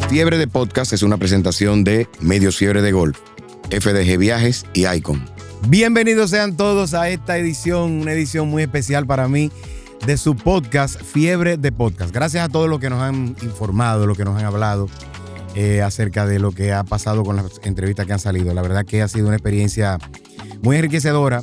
Fiebre de Podcast es una presentación de Medios Fiebre de Golf, FDG Viajes y Icon. Bienvenidos sean todos a esta edición, una edición muy especial para mí de su podcast Fiebre de Podcast. Gracias a todos los que nos han informado, los que nos han hablado acerca de lo que ha pasado con las entrevistas que han salido. La verdad que ha sido una experiencia muy enriquecedora,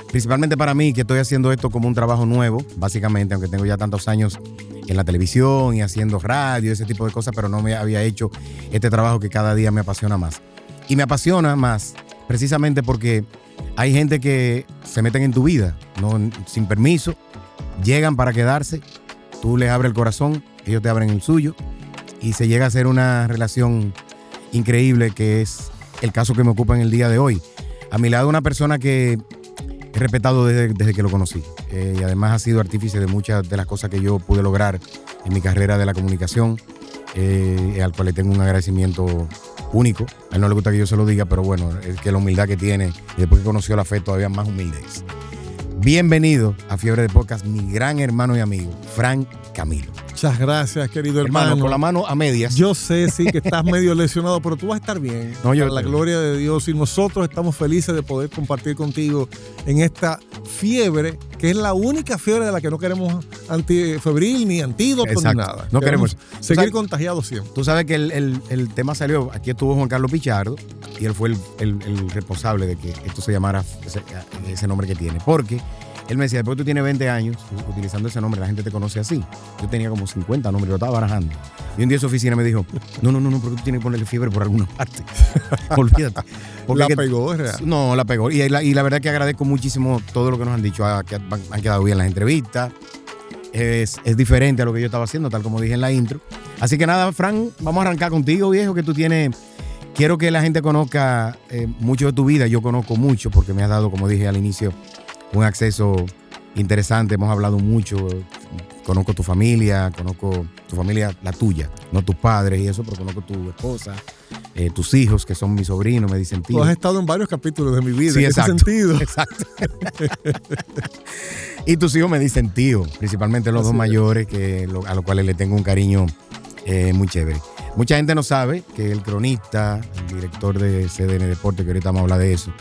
principalmente para mí, que estoy haciendo esto como un trabajo nuevo, básicamente, aunque tengo ya tantos años en la televisión y haciendo radio, ese tipo de cosas, pero no me había hecho este trabajo que cada día me apasiona más. Y me apasiona más precisamente porque hay gente que se meten en tu vida, no, sin permiso, llegan para quedarse, tú les abres el corazón, ellos te abren el suyo y se llega a hacer una relación increíble, que es el caso que me ocupa en el día de hoy. A mi lado una persona que he respetado desde que lo conocí y además ha sido artífice de muchas de las cosas que yo pude lograr en mi carrera de la comunicación, al cual le tengo un agradecimiento único. A él no le gusta que yo se lo diga, pero bueno, es que la humildad que tiene, y después que conoció la fe, todavía más humilde es. Bienvenido a Fiebre de Podcast, mi gran hermano y amigo, Frank Camilo. Muchas gracias, querido hermano. Con la mano a medias. Yo sé, sí, que estás medio lesionado, pero tú vas a estar bien. No, para la gloria de Dios. Y nosotros estamos felices de poder compartir contigo en esta fiebre, que es la única fiebre de la que no queremos antifebril, ni antídoto, ni nada. No queremos seguir contagiados siempre. Tú sabes que el tema salió, aquí estuvo Juan Carlos Pichardo, y él fue el responsable de que esto se llamara ese nombre que tiene. Porque él me decía, después tú tienes 20 años utilizando ese nombre, la gente te conoce así. Yo tenía como 50 nombres, lo estaba barajando. Y un día su oficina me dijo, no, porque tú tienes que ponerle fiebre por alguna parte. Olvídate. La pegó, es real. No, la pegó. Y la verdad que agradezco muchísimo todo lo que nos han dicho, que han quedado bien las entrevistas. Es diferente a lo que yo estaba haciendo, tal como dije en la intro. Así que nada, Fran, vamos a arrancar contigo, viejo, que tú tienes. Quiero que la gente conozca mucho de tu vida. Yo conozco mucho porque me has dado, como dije al inicio, un acceso interesante. Hemos hablado mucho. Conozco tu familia, la tuya, no tus padres y eso, pero conozco tu esposa, tus hijos, que son mis sobrinos, me dicen tío. Tú has estado en varios capítulos de mi vida, sí, en exacto, ese sentido. Exacto. Y tus hijos me dicen tío, principalmente los dos mayores, a los cuales le tengo un cariño muy chévere. Mucha gente no sabe que el cronista, el director de CDN Deporte, que ahorita vamos a hablar de eso,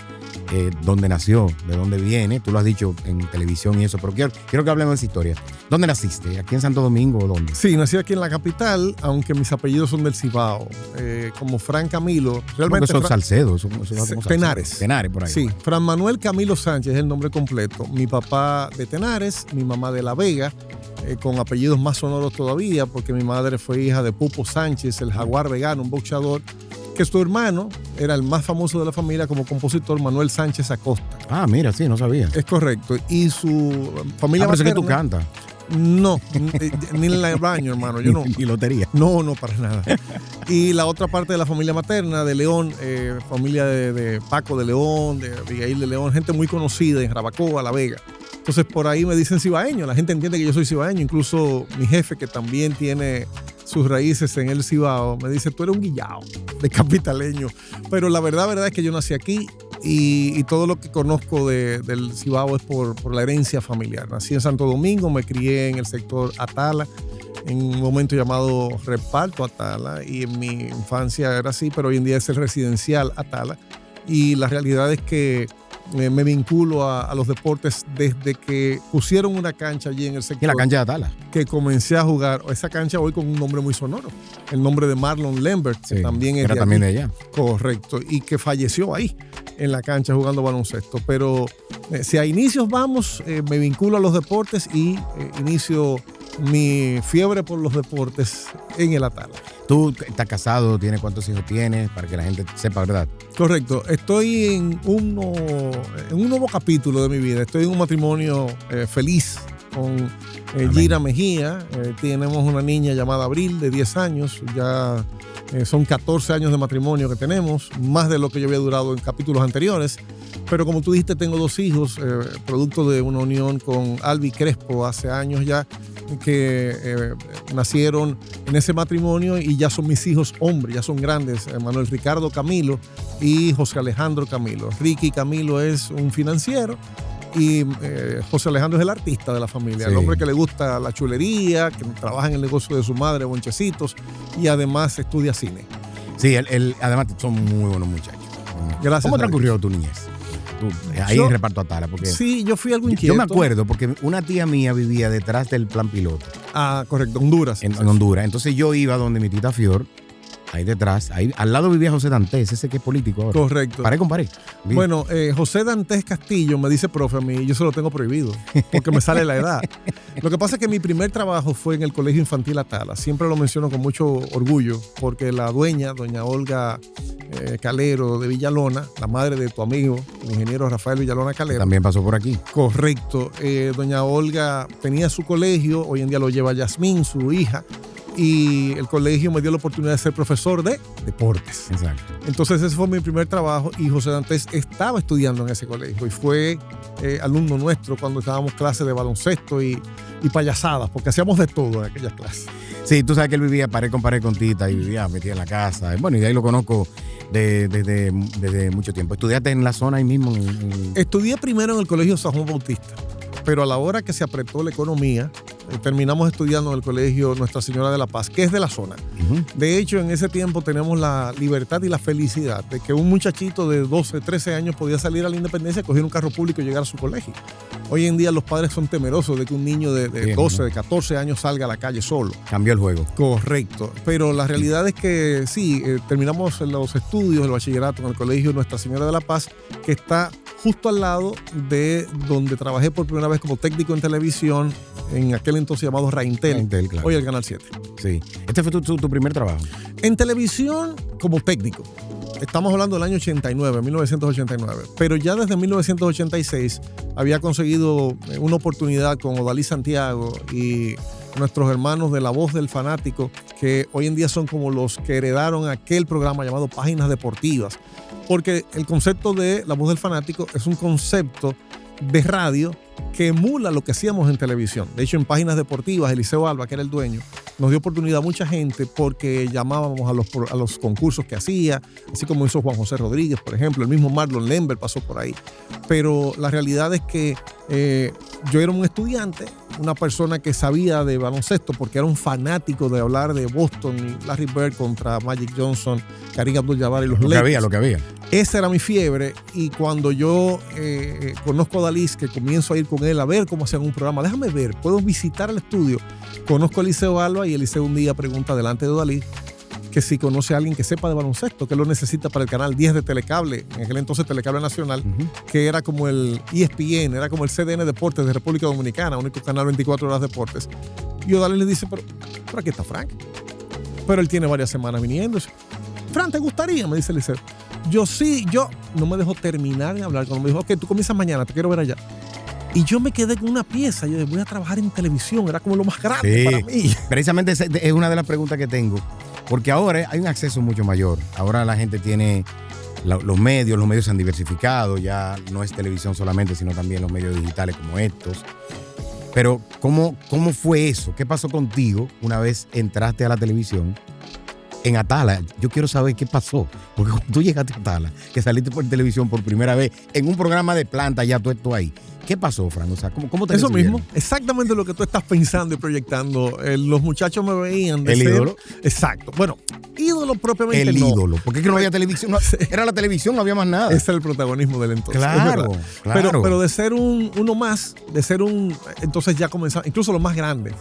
dónde nació, de dónde viene, tú lo has dicho en televisión y eso, pero quiero que hablemos de esa historia. ¿Dónde naciste? ¿Aquí en Santo Domingo o dónde? Sí, nací aquí en la capital, aunque mis apellidos son del Cibao, como Fran Camilo. Realmente son Salcedo, Tenares. Tenares, por ahí. Sí, Fran Manuel Camilo Sánchez es el nombre completo. Mi papá de Tenares, mi mamá de La Vega, con apellidos más sonoros todavía, porque mi madre fue hija de Pupo Sánchez, el jaguar vegano, un boxeador, que su hermano era el más famoso de la familia como compositor, Manuel Sánchez Acosta. Ah, mira, sí, no sabía. Es correcto. Y su familia materna... que tú cantas. No, ni en el baño, hermano. Yo no. Ni lotería. No, para nada. Y la otra parte de la familia materna, de León, familia de Paco de León, de Abigail de León, gente muy conocida en Jarabacoa, La Vega. Entonces, por ahí me dicen cibaeño. La gente entiende que yo soy cibaeño. Incluso mi jefe, que también tiene sus raíces en el Cibao, me dice, tú eres un guillao de capitaleño. Pero la verdad es que yo nací aquí y todo lo que conozco del Cibao es por la herencia familiar. Nací en Santo Domingo, me crié en el sector Atala, en un momento llamado Reparto Atala, y en mi infancia era así, pero hoy en día es el residencial Atala. Y la realidad es que me vinculo a los deportes desde que pusieron una cancha allí en el sector. ¿Y la cancha de Atala? Que comencé a jugar. Esa cancha hoy con un nombre muy sonoro. El nombre de Marlon Lambert, que también es era también de allá. Correcto. Y que falleció ahí, en la cancha, jugando baloncesto. Pero si a inicios vamos, me vinculo a los deportes y inicio mi fiebre por los deportes en el Atala. ¿Tú estás casado? ¿Tienes cuántos hijos tienes? Para que la gente sepa, ¿verdad? Correcto. Estoy en un nuevo capítulo de mi vida. Estoy en un matrimonio feliz con Gira Mejía. Tenemos una niña llamada Abril, de 10 años. Ya son 14 años de matrimonio que tenemos, más de lo que yo había durado en capítulos anteriores. Pero como tú dijiste, tengo 2 hijos, producto de una unión con Albi Crespo hace años ya, que nacieron en ese matrimonio y ya son mis hijos hombres, ya son grandes. Manuel Ricardo Camilo y José Alejandro Camilo. Ricky Camilo es un financiero Y José Alejandro es el artista de la familia, Sí. el hombre que le gusta la chulería, que trabaja en el negocio de su madre, Bonchecitos, y además estudia cine. Sí, además son muy buenos muchachos. Gracias, ¿Cómo Alex. transcurrió tu niñez? Ahí Yo- en Reparto Atala. Porque Sí, yo fui algo yo inquieto. me acuerdo porque una tía mía vivía detrás del Plan Piloto Ah, correcto, Honduras. en Honduras. Entonces yo iba donde mi tita Fior, ahí detrás, ahí al lado vivía José Dantes, ese que es político ahora. Correcto. Paré con pared. Vi. Bueno, José Dantes Castillo me dice profe a mí, yo se lo tengo prohibido, porque me sale la edad. Lo que pasa es que mi primer trabajo fue en el Colegio Infantil Atala. Siempre lo menciono con mucho orgullo, porque la dueña, doña Olga Calero de Villalona, la madre de tu amigo, el ingeniero Rafael Villalona Calero. También pasó por aquí. Correcto. Doña Olga tenía su colegio, hoy en día lo lleva Yasmín, su hija, y el colegio me dio la oportunidad de ser profesor de deportes. Exacto. Entonces ese fue mi primer trabajo y José Dantes estaba estudiando en ese colegio y fue alumno nuestro cuando estábamos clases de baloncesto y payasadas, porque hacíamos de todo en aquellas clases. Sí, tú sabes que él vivía pared con pared con Tita y vivía metido en la casa. Bueno, y de ahí lo conozco desde mucho tiempo. ¿Estudiaste en la zona ahí mismo? Estudié primero en el Colegio San Juan Bautista, pero a la hora que se apretó la economía, terminamos estudiando en el Colegio Nuestra Señora de la Paz, que es de la zona. Ujú. De hecho, en ese tiempo tenemos la libertad y la felicidad de que un muchachito de 12, 13 años podía salir a la Independencia, coger un carro público y llegar a su colegio. Hoy en día los padres son temerosos de que un niño de Bien, 12, ¿no? de 14 años salga a la calle solo. Cambió el juego. Correcto, pero la realidad es que sí, terminamos los estudios, el bachillerato en el Colegio Nuestra Señora de la Paz, que está justo al lado de donde trabajé por primera vez como técnico en televisión, en aquel entonces llamado Raintel, Raintel, claro. hoy el Canal 7. Sí. Este fue tu primer trabajo. En televisión como técnico. Estamos hablando del año 89, 1989. Pero ya desde 1986 había conseguido una oportunidad con Odalí Santiago y nuestros hermanos de La Voz del Fanático, que hoy en día son como los que heredaron aquel programa llamado Páginas Deportivas. Porque el concepto de La Voz del Fanático es un concepto de radio que emula lo que hacíamos en televisión. De hecho, en Páginas Deportivas, Eliseo Alba, que era el dueño, nos dio oportunidad a mucha gente porque llamábamos a los concursos que hacía, así como hizo Juan José Rodríguez, por ejemplo, el mismo Marlon Lember pasó por ahí. Pero la realidad es que yo era un estudiante, una persona que sabía de baloncesto porque era un fanático de hablar de Boston y Larry Bird contra Magic Johnson, Kareem Abdul-Jabbar y los Lakers. Lo que había. Esa era mi fiebre y cuando yo conozco a Dalí, que comienzo a ir con él a ver cómo hacían un programa, déjame ver, puedo visitar el estudio, conozco a Eliseo Alba y Eliseo un día pregunta delante de Dalí que si conoce a alguien que sepa de baloncesto, que lo necesita para el canal 10 de Telecable, en aquel entonces Telecable Nacional, que era como el ESPN, era como el CDN Deportes de República Dominicana, único canal 24 horas deportes. Y Odalí le dice, pero aquí está Frank. Pero él tiene varias semanas viniendo. Frank, ¿te gustaría? Me dice Eliseo. Yo no me dejó terminar de hablar. Cuando me dijo, ok, tú comienzas mañana, te quiero ver allá. Y yo me quedé con una pieza. Yo dije, voy a trabajar en televisión. Era como lo más grande para mí. Precisamente es una de las preguntas que tengo. Porque ahora hay un acceso mucho mayor. Ahora la gente tiene los medios se han diversificado. Ya no es televisión solamente, sino también los medios digitales como estos. Pero, ¿cómo fue eso? ¿Qué pasó contigo una vez entraste a la televisión? En Atala, yo quiero saber qué pasó. Porque cuando tú llegaste a Atala, que saliste por televisión por primera vez, en un programa de planta, ya tú ahí. ¿Qué pasó, Fran? O sea, ¿cómo te Eso recibieron? mismo, exactamente lo que tú estás pensando y proyectando. Los muchachos me veían de ¿El ser, ídolo? Exacto. Bueno, ídolo propiamente El no. ídolo. Porque es que no había televisión. Era la televisión, no había más nada. Ese es el protagonismo del entonces. Claro, es claro. Pero de ser uno más, entonces ya comenzaba, incluso los más grandes,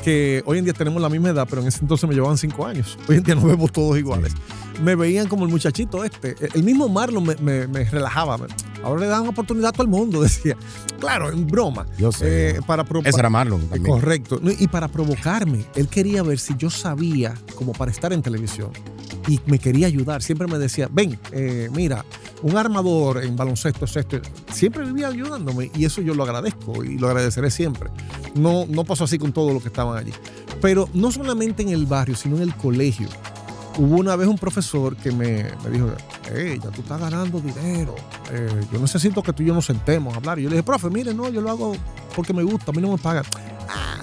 que hoy en día tenemos la misma edad, pero en ese entonces me llevaban 5 años. Hoy en día nos vemos todos iguales. Sí. Me veían como el muchachito este. El mismo Marlon me relajaba. Ahora le dan oportunidad a todo el mundo, decía. Claro, en broma. Yo sé. Ese era Marlon también. Correcto. Y para provocarme, él quería ver si yo sabía como para estar en televisión. Y me quería ayudar. Siempre me decía, ven, mira, un armador en baloncesto es esto. Siempre vivía ayudándome y eso yo lo agradezco y lo agradeceré siempre. No pasó así con todos los que estaban allí. Pero no solamente en el barrio, sino en el colegio. Hubo una vez un profesor que me dijo, ya tú estás ganando dinero, yo necesito que tú y yo nos sentemos a hablar. Y yo le dije, profe, mire, no, yo lo hago porque me gusta, a mí no me pagan.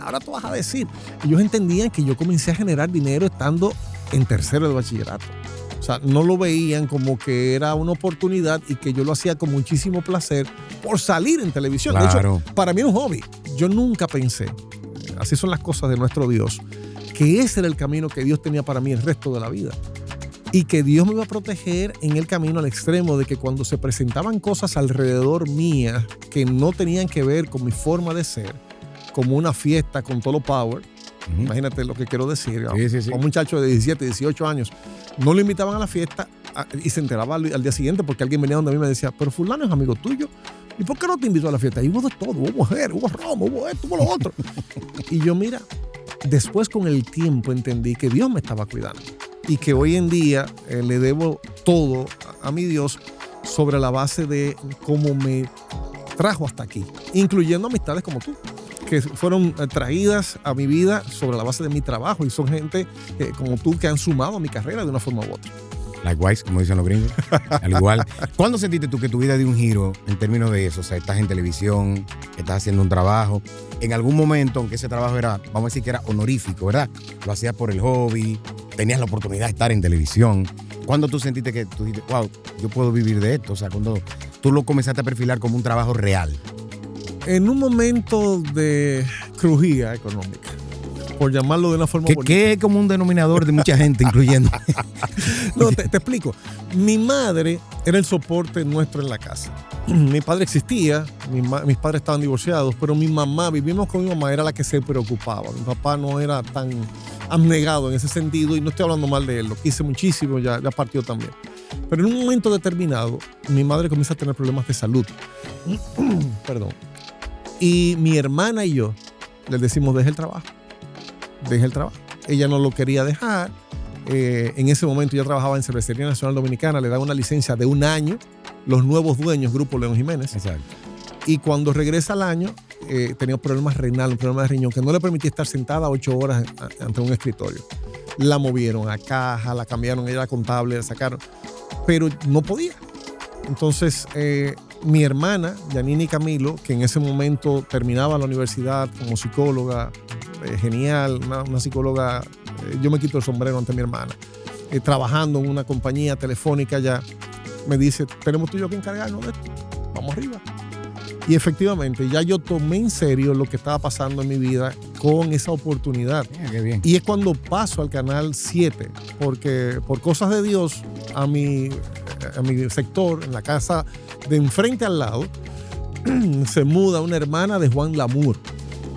Ahora tú vas a decir. Y ellos entendían que yo comencé a generar dinero estando en tercero de bachillerato. O sea, no lo veían como que era una oportunidad y que yo lo hacía con muchísimo placer por salir en televisión. Claro. De hecho, para mí era un hobby. Yo nunca pensé, así son las cosas de nuestro Dios, que ese era el camino que Dios tenía para mí el resto de la vida. Y que Dios me iba a proteger en el camino al extremo de que cuando se presentaban cosas alrededor mía que no tenían que ver con mi forma de ser, como una fiesta con todo power, imagínate lo que quiero decir, Sí. un muchacho de 17, 18 años, no lo invitaban a la fiesta y se enteraba al día siguiente porque alguien venía donde a mí y me decía, pero fulano es amigo tuyo, ¿y por qué no te invitó a la fiesta? Y hubo de todo, hubo mujer, hubo romo, hubo esto, hubo lo otro. Y yo, mira, después con el tiempo entendí que Dios me estaba cuidando y que hoy en día le debo todo a mi Dios sobre la base de cómo me trajo hasta aquí, incluyendo amistades como tú, que fueron traídas a mi vida sobre la base de mi trabajo y son gente como tú que han sumado a mi carrera de una forma u otra. Likewise, como dicen los gringos. Al igual. ¿Cuándo sentiste tú que tu vida dio un giro en términos de eso? O sea, estás en televisión, estás haciendo un trabajo. En algún momento, aunque ese trabajo era, vamos a decir que era honorífico, ¿verdad? Lo hacías por el hobby, tenías la oportunidad de estar en televisión. ¿Cuándo tú sentiste que tú dijiste, wow, yo puedo vivir de esto? O sea, cuando tú lo comenzaste a perfilar como un trabajo real. En un momento de crujía económica, por llamarlo de una forma bonita. Que es como un denominador de mucha gente, incluyendo. No, te explico. Mi madre era el soporte nuestro en la casa. Mi padre existía, mis padres estaban divorciados, pero mi mamá, vivimos con mi mamá, era la que se preocupaba. Mi papá no era tan abnegado en ese sentido y no estoy hablando mal de él, lo quise muchísimo, ya partió también. Pero en un momento determinado, mi madre comienza a tener problemas de salud. Perdón. Y mi hermana y yo le decimos, deje el trabajo. Ella no lo quería dejar. En ese momento ya trabajaba en Cervecería Nacional Dominicana, le dan una licencia de 1 año, los nuevos dueños, Grupo León Jiménez. Exacto. Y cuando regresa al año, tenía problemas renales, un problema de riñón, que no le permitía estar sentada 8 horas ante un escritorio. La movieron a caja, la cambiaron, ella era contable, la sacaron, pero no podía. Entonces, mi hermana, Yanini Camilo, que en ese momento terminaba la universidad como psicóloga, genial, una psicóloga, yo me quito el sombrero ante mi hermana, trabajando en una compañía telefónica ya, me dice, tenemos tú y yo que encargarnos de esto, vamos arriba. Y efectivamente, ya yo tomé en serio lo que estaba pasando en mi vida con esa oportunidad. Qué bien. Y es cuando paso al Canal 7, porque por cosas de Dios, a mi sector, en la casa de enfrente al lado, se muda una hermana de Juan Lamour,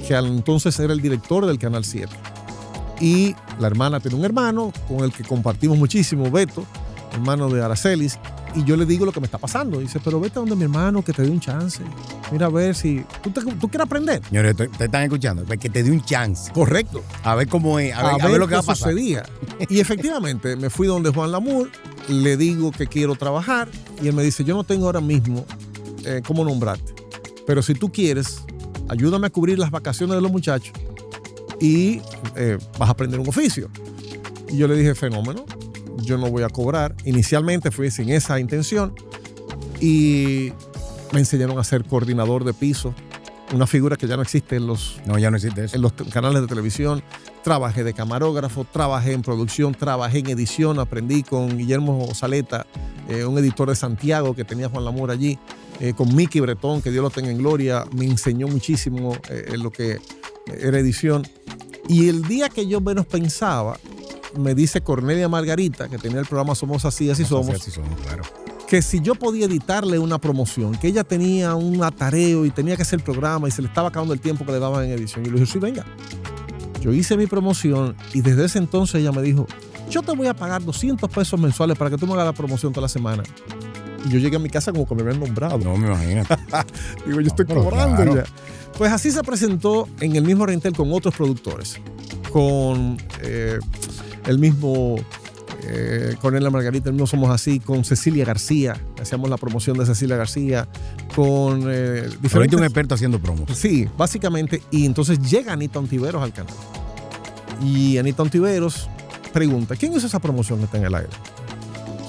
que entonces era el director del Canal 7. Y la hermana tiene un hermano con el que compartimos muchísimo, Beto, hermano de Aracelis, y yo le digo lo que me está pasando. Dice, pero vete a donde mi hermano, que te dé un chance. Mira a ver si tú quieres aprender. Señores, te están escuchando, que te dé un chance. Correcto. A ver cómo es, a ver lo que va a pasar. Sucedía. Y efectivamente, me fui donde Juan Lamour, le digo que quiero trabajar, y él me dice, yo no tengo ahora mismo cómo nombrarte, pero si tú quieres, ayúdame a cubrir las vacaciones de los muchachos y vas a aprender un oficio. Y yo le dije, fenómeno, yo no voy a cobrar. Inicialmente fui sin esa intención y me enseñaron a ser coordinador de piso, una figura que ya no existe en los, No, ya no existe eso. en los canales de televisión. Trabajé de camarógrafo, trabajé en producción, trabajé en edición, aprendí con Guillermo Saleta, un editor de Santiago que tenía Juan Lamour allí, con Mickey Bretón, que Dios lo tenga en gloria, me enseñó muchísimo en lo que era edición. Y el día que yo menos pensaba, me dice Cornelia Margarita, que tenía el programa Somos Así, Así Somos, Así somos, claro. que si yo podía editarle una promoción, que ella tenía un atareo y tenía que hacer el programa y se le estaba acabando el tiempo que le daban en edición. Y le dije, sí, venga. Yo hice mi promoción y desde ese entonces ella me dijo, yo te voy a pagar 200 pesos mensuales para que tú me hagas la promoción toda la semana. Y yo llegué a mi casa como que me habían nombrado. No me imagino. Digo, yo estoy pero cobrando claro. ya. Pues así se presentó en el mismo rentel con otros productores. Con el mismo Cornelia Margarita, el mismo Somos Así, con Cecilia García. Hacíamos la promoción de Cecilia García. Con diferentes... Ahorita un experto haciendo promo. Sí, básicamente. Y entonces llega Anita Ontiveros al canal. Y Anita Ontiveros pregunta, ¿quién hizo esa promoción que está en el aire?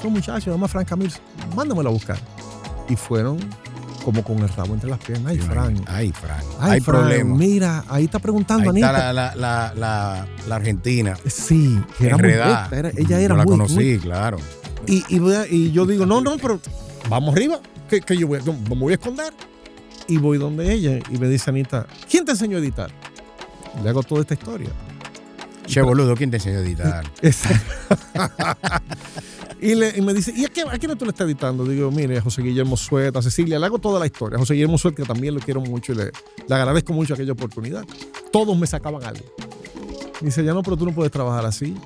Son muchachos, se llama Frank Camil. Mándamelo a buscar. Y fueron como con el rabo entre las piernas. Ay, Frank. Ay, Frank. Ay, Hay Frank, problemas. mira, ahí está preguntando Ahí Anita. está la argentina. Sí, que era muy Enredada. recta, ella era Yo la muy, conocí, muy- claro. Y yo digo, no, pero vamos arriba, que yo me voy a esconder. Y voy donde ella y me dice Anita, ¿quién te enseñó a editar? Le hago toda esta historia. Che, boludo, ¿quién te enseñó a editar? Exacto. y me dice, ¿y a quién tú le estás editando? Digo, mire, a José Guillermo Suet, a Cecilia, le hago toda la historia. A José Guillermo Suet, que también lo quiero mucho y le agradezco mucho aquella oportunidad. Todos me sacaban algo. Dice, ya no, pero tú no puedes trabajar así.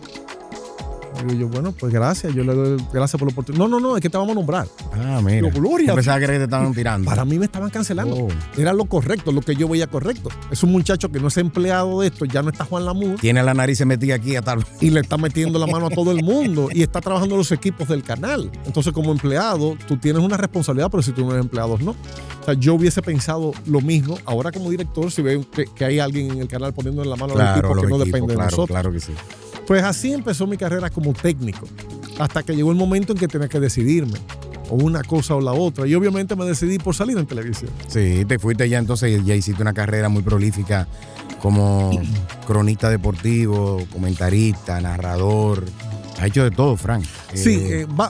Digo yo, bueno, pues gracias. Yo le doy gracias por la oportunidad. No, es que te vamos a nombrar. Ah, mira. Digo, Gloria. Yo pensaba que te estaban tirando. Para mí me estaban cancelando. Oh. Era lo correcto, lo que yo veía correcto. Es un muchacho que no es empleado de esto, ya no está Juan Lamour. Tiene la nariz metida aquí a tal. Y le está metiendo la mano a todo el mundo y está trabajando en los equipos del canal. Entonces, como empleado, tú tienes una responsabilidad, pero si tú no eres empleado, no. O sea, yo hubiese pensado lo mismo. Ahora, como director, si veo que hay alguien en el canal poniendo la mano al equipo que no depende de nosotros. Claro que sí. Pues así empezó mi carrera como técnico, hasta que llegó el momento en que tenía que decidirme, o una cosa o la otra. Y obviamente me decidí por salir en televisión. Sí, te fuiste ya entonces, ya hiciste una carrera muy prolífica como cronista deportivo, comentarista, narrador. Ha hecho de todo, Frank. Sí,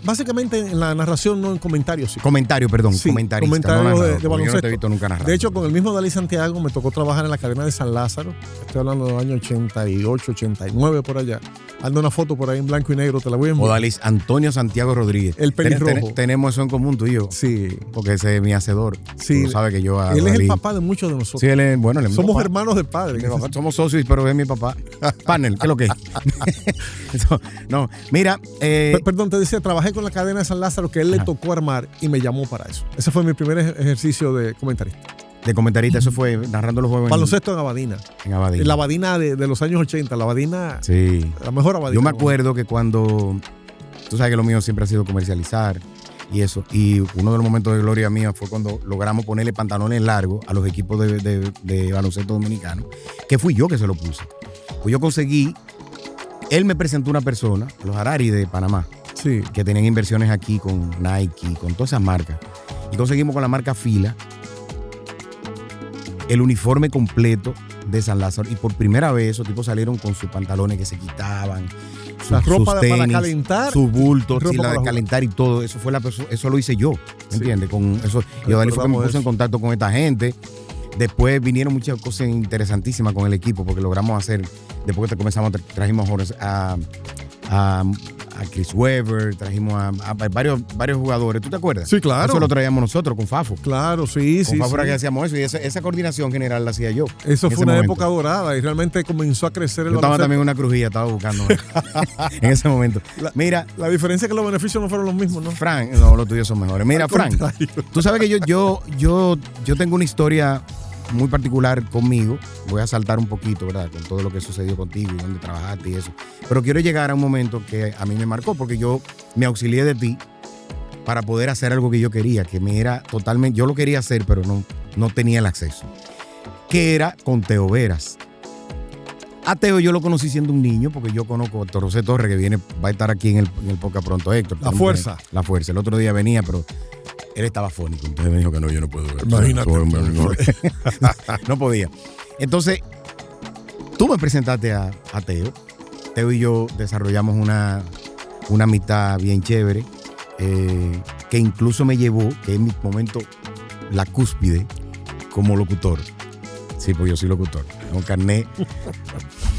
básicamente en la narración, no en comentarios. Sí. Comentario, perdón, Sí, comentarista. comentario no narrador, de porque baloncesto. Yo no te he visto nunca narrar. De hecho, con el mismo Dalí Santiago me tocó trabajar en la cadena de San Lázaro. Estoy hablando del año 88, 89, por allá. Ando una foto por ahí en blanco y negro, te la voy a enviar. Odalis Antonio Santiago Rodríguez. El pelirrojo. Tenemos eso en común, tú y yo. Sí. Porque ese es mi hacedor. Sí. Tú sabes que yo a Él es el Odalis- papá de muchos de nosotros. Sí, él es, bueno, él es mi Somos papá. hermanos de padre. Mi papá, somos socios, pero es mi papá. Panel, ¿qué es lo que es? Eso, no, mira. Perdón, te decía, trabajé con la cadena de San Lázaro que él le tocó armar y me llamó para eso. Ese fue mi primer ejercicio de comentarista. De comentarista, eso fue narrando los juegos Baloncesto en Abadina. en Abadina. La Abadina de los años 80. La Abadina, Sí. la mejor Abadina. Yo me acuerdo que cuando, tú sabes que lo mío siempre ha sido comercializar y eso, y uno de los momentos de gloria mía fue cuando logramos ponerle pantalones largos a los equipos de baloncesto dominicano, que fui yo que se lo puse. Pues yo conseguí, él me presentó una persona, los Harari de Panamá, Sí. que tenían inversiones aquí con Nike, con todas esas marcas, y conseguimos con la marca Fila el uniforme completo de San Lázaro, y por primera vez esos tipos salieron con sus pantalones que se quitaban, La ropa sus para tenis, calentar. sus bultos, ropa sí, la para de jugar. calentar y todo. Eso lo hice yo, Sí. ¿entiendes? Con eso. Y Odalí fue que me Recordamos puso en eso. contacto con esta gente. Después vinieron muchas cosas interesantísimas con el equipo, porque logramos hacer, después que comenzamos, trajimos a Chris Webber, trajimos a varios jugadores. ¿Tú te acuerdas? Sí, claro. Eso lo traíamos nosotros con Fafo. Claro, sí, Con sí. Fafo era sí. que hacíamos eso, y esa coordinación general la hacía yo. Eso en fue ese una momento. época dorada y realmente comenzó a crecer el Yo estaba baloncesto. también en una crujía, estaba buscando en ese momento. Mira, La diferencia es que los beneficios no fueron los mismos, ¿no? Frank, no, los tuyos son mejores. Mira, Al Frank, contrario. tú sabes que yo tengo una historia muy particular conmigo. Voy a saltar un poquito, ¿verdad? Con todo lo que sucedió contigo y dónde trabajaste y eso. Pero quiero llegar a un momento que a mí me marcó, porque yo me auxilié de ti para poder hacer algo que yo quería, que me era totalmente, yo lo quería hacer, pero no tenía el acceso. Que era con Teo Veras. A Teo yo lo conocí siendo un niño, porque yo conozco a Héctor José Torres, que va a estar aquí en el podcast pronto, Héctor. La fuerza. La fuerza. El otro día venía, pero él estaba fónico. Entonces me dijo que no, yo no puedo ver. Imagínate. No podía. Entonces, tú me presentaste a Teo. Teo y yo desarrollamos una amistad bien chévere, que incluso me llevó, que es mi momento, la cúspide, como locutor. Sí, pues yo soy locutor. Tengo un carnet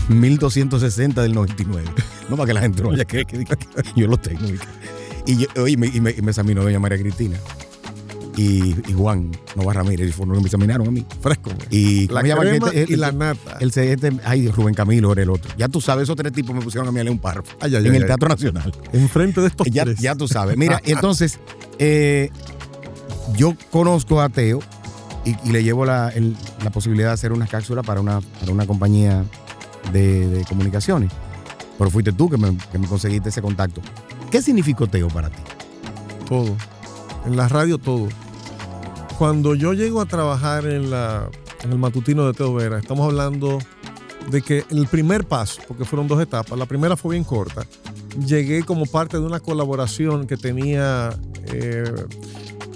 1260 del 99. No para que la gente no vaya a creer que yo lo tengo. Y me examinó doña María Cristina y Juan Nova Ramírez, y fueron los que me examinaron a mí. Fresco. Y La ¿cómo se llama crema este? y la nata. Ay, Rubén Camilo era el otro. Ya tú sabes, esos tres tipos me pusieron a mí a leer un párrafo Ay, ay, en ay, el ay. Teatro Nacional. Enfrente de estos tres. Ya tú sabes. Mira, entonces, yo conozco a Teo y le llevo la posibilidad de hacer una cápsula para una compañía de comunicaciones. Pero fuiste tú que me conseguiste ese contacto. ¿Qué significó Teo para ti? Todo. En la radio, todo. Cuando yo llego a trabajar en el matutino de Teo Vera, estamos hablando de que el primer paso, porque fueron 2 etapas, la primera fue bien corta, llegué como parte de una colaboración que tenía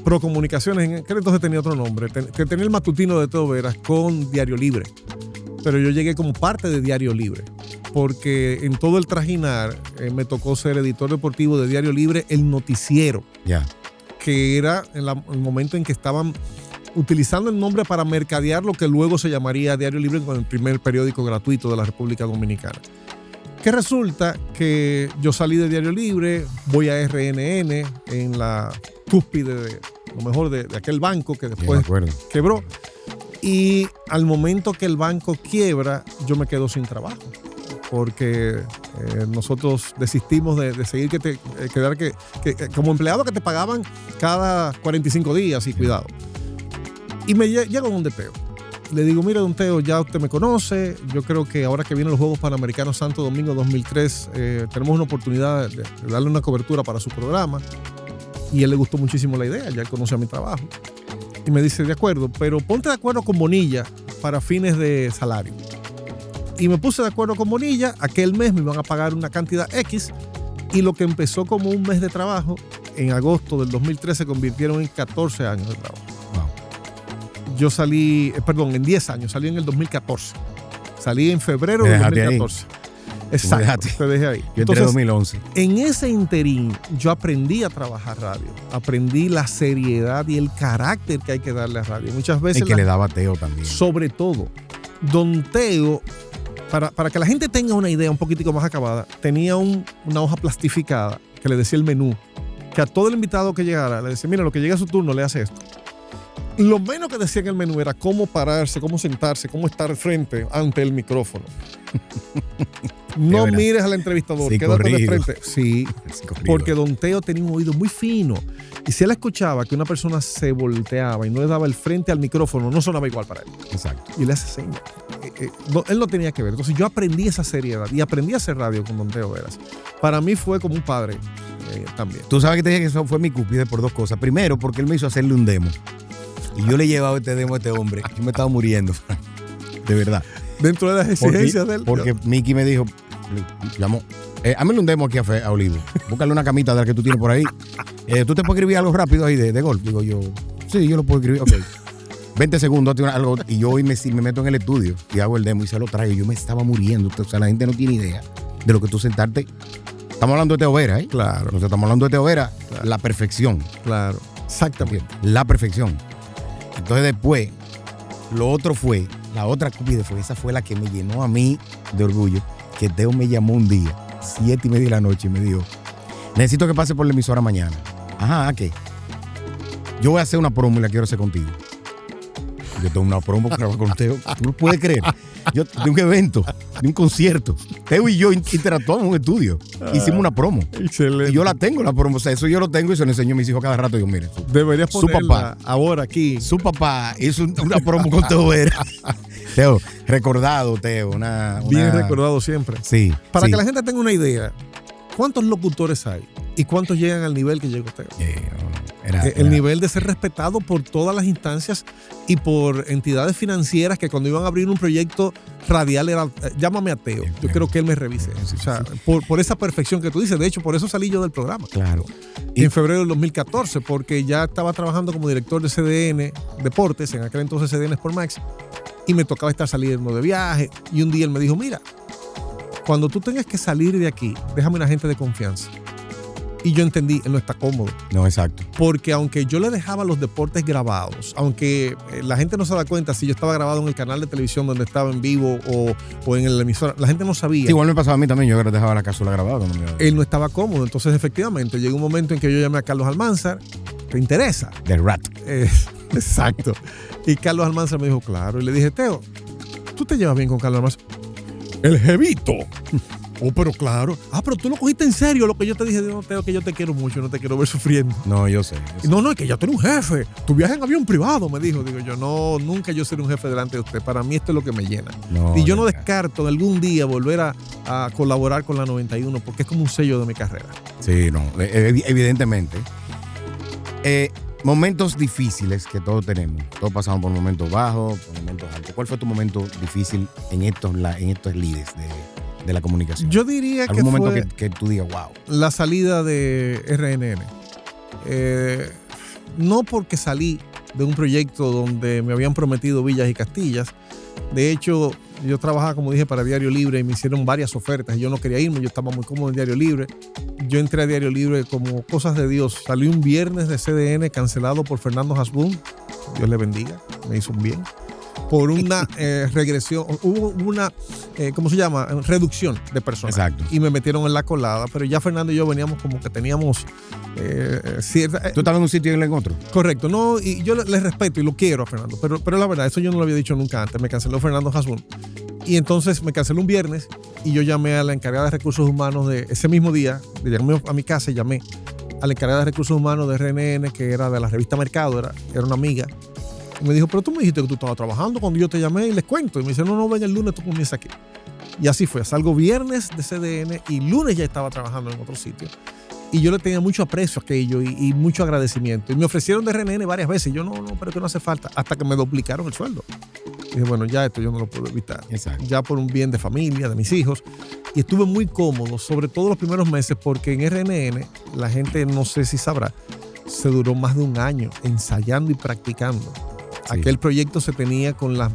Procomunicaciones, en aquel entonces tenía otro nombre, que tenía el matutino de Teo Vera con Diario Libre. Pero yo llegué como parte de Diario Libre. porque en todo el trajinar me tocó ser editor deportivo de Diario Libre, el noticiero, que era en el momento en que estaban utilizando el nombre para mercadear lo que luego se llamaría Diario Libre, con el primer periódico gratuito de la República Dominicana. Que resulta que yo salí de Diario Libre, voy a RNN en la cúspide de lo mejor de aquel banco que después quebró. Y al momento que el banco quiebra, yo me quedo sin trabajo. Porque nosotros desistimos de seguir quedar como empleado que te pagaban cada 45 días y cuidado. Y me llega un Teo. Le digo, mire, don Teo, ya usted me conoce. Yo creo que ahora que vienen los Juegos Panamericanos Santo Domingo 2003, tenemos una oportunidad de darle una cobertura para su programa. Y a él le gustó muchísimo la idea, ya él conoce mi trabajo. Y me dice, de acuerdo, pero ponte de acuerdo con Bonilla para fines de salario. Y me puse de acuerdo con Bonilla. Aquel mes me iban a pagar una cantidad X. Y lo que empezó como un mes de trabajo, en agosto del 2003 se convirtieron en 14 años de trabajo. Yo salí, en 10 años, salí en el 2014. Salí en febrero del 2014. Ahí. Exacto, te dejé ahí. Yo entré en 2011. En ese interín, yo aprendí a trabajar radio. Aprendí la seriedad y el carácter que hay que darle a radio. Muchas veces. Y que le daba Teo también. Sobre todo, don Teo, para que la gente tenga una idea un poquitico más acabada, tenía una hoja plastificada que le decía el menú. Que a todo el invitado que llegara le decía, mira, lo que llegue a su turno le hace esto. Lo menos que decía en el menú era cómo pararse, cómo sentarse, cómo estar frente ante el micrófono. No mires al entrevistador, quédate de frente. Sí, porque don Teo tenía un oído muy fino. Y si él escuchaba que una persona se volteaba y no le daba el frente al micrófono, no sonaba igual para él. Exacto. Y le hace señas. Él no tenía que ver. Entonces yo aprendí esa seriedad y aprendí a hacer radio con don Teo Veras. Para mí fue como un padre también. Tú sabes que te dije que eso fue mi cúspide por dos cosas. Primero, porque él me hizo hacerle un demo. Y yo le he llevado este demo a este hombre. Yo me estaba muriendo. De verdad. Dentro de las exigencias de él. Porque Mickey me dijo, llamó, hámele un demo aquí a Olivo. Búscale una camita de la que tú tienes por ahí. ¿Tú te puedes escribir algo rápido ahí de golf? Digo yo, sí, yo lo puedo escribir. Ok. 20 segundos, algo. Y yo hoy me meto en el estudio y hago el demo y se lo traigo. Yo me estaba muriendo. O sea, la gente no tiene idea de lo que tú sentarte. Estamos hablando de Teo Vera, ¿eh? Claro. Entonces estamos hablando de Teo Vera, claro. La perfección. Claro. Exactamente. La perfección. Entonces después, lo otro fue, la otra cúpide fue, esa fue la que me llenó a mí de orgullo, que Teo me llamó un día, 7:30 de la noche, y me dijo, necesito que pase por la emisora mañana. Ajá, ¿qué? Yo voy a hacer una promo y la quiero hacer contigo. Yo tengo una promo para con Teo, tú no puedes creer. Yo de un evento, de un concierto. Teo y yo interactuamos en un estudio. Hicimos una promo. Excelente. Y yo la tengo, la promo. O sea, eso yo lo tengo y se lo enseño a mis hijos cada rato. Y yo, mire, deberías ponerla su papá ahora aquí. Su papá hizo una promo con Teo Vera. Teo, recordado, Teo. Bien recordado siempre. Sí. Para sí. que la gente tenga una idea, ¿cuántos locutores hay? ¿Y cuántos llegan al nivel que llegó Teo? El nivel de ser respetado por todas las instancias y por entidades financieras que cuando iban a abrir un proyecto radial era, llámame a Teo. Yo creo que él me revise. O sea, por esa perfección que tú dices. De hecho, por eso salí yo del programa. Claro. Y en febrero del 2014, porque ya estaba trabajando como director de CDN Deportes, en aquel entonces CDN Sport Max, y me tocaba estar saliendo de viaje. Y un día él me dijo, mira, cuando tú tengas que salir de aquí, déjame una gente de confianza. Y yo entendí, él no está cómodo. No, exacto. Porque aunque yo le dejaba los deportes grabados, aunque la gente no se da cuenta si yo estaba grabado en el canal de televisión donde estaba en vivo o en el emisora, la gente no sabía. Sí, igual me pasaba a mí también, yo dejaba la cápsula grabada. Él no estaba cómodo, entonces efectivamente llegó un momento en que yo llamé a Carlos Almanzar. ¿Te interesa? The Rat. Exacto. Y Carlos Almanzar me dijo, claro. Y le dije, Teo, ¿tú te llevas bien con Carlos Almanzar? El jevito. Oh, pero claro. Pero tú lo cogiste en serio lo que yo te dije. No, Teo, que yo te quiero mucho, no te quiero ver sufriendo. No, yo sé. No, es que ya tú eres un jefe. Tu viaje en avión privado, me dijo. Digo yo, no, nunca yo seré un jefe delante de usted. Para mí esto es lo que me llena. Y yo no descarto en algún día volver a colaborar con la 91 porque es como un sello de mi carrera. Sí, no, evidentemente. Momentos difíciles que todos tenemos. Todos pasamos por momentos bajos, por momentos altos. ¿Cuál fue tu momento difícil en estos líderes de la comunicación? Yo diría que algún momento fue que tú digas, wow. La salida de RNN. No porque salí de un proyecto donde me habían prometido villas y castillas. De hecho, Yo trabajaba, como dije, para Diario Libre y me hicieron varias ofertas y yo no quería irme, yo estaba muy cómodo en Diario Libre. Yo entré a Diario Libre como cosas de Dios. Salí un viernes de CDN cancelado por Fernando Hasbún. Dios le bendiga, me hizo un bien. Por una regresión, hubo una, ¿cómo se llama? Reducción de personas. Exacto. Y me metieron en la colada, pero ya Fernando y yo veníamos como que teníamos cierta... ¿Tú estabas en un sitio y en otro? Correcto, no, y yo le respeto y lo quiero a Fernando, pero la verdad, eso yo no lo había dicho nunca antes. Me canceló Fernando Hasbún. Y entonces me canceló un viernes y yo llamé a la encargada de recursos humanos de ese mismo día, llamé a mi casa y llamé a la encargada de recursos humanos de RNN, que era de la revista Mercado, era una amiga. Y me dijo, pero tú me dijiste que tú estabas trabajando cuando yo te llamé y les cuento. Y me dice, no, ven el lunes, tú comienzas aquí. Y así fue. Salgo viernes de CDN y lunes ya estaba trabajando en otro sitio. Y yo le tenía mucho aprecio a aquello y mucho agradecimiento. Y me ofrecieron de RNN varias veces. Y yo, no, pero que no hace falta. Hasta que me duplicaron el sueldo. Y dije, bueno, ya esto yo no lo puedo evitar. Exacto. Ya por un bien de familia, de mis hijos. Y estuve muy cómodo, sobre todo los primeros meses, porque en RNN, la gente no sé si sabrá, se duró más de un año ensayando y practicando. Sí. Aquel proyecto se tenía con la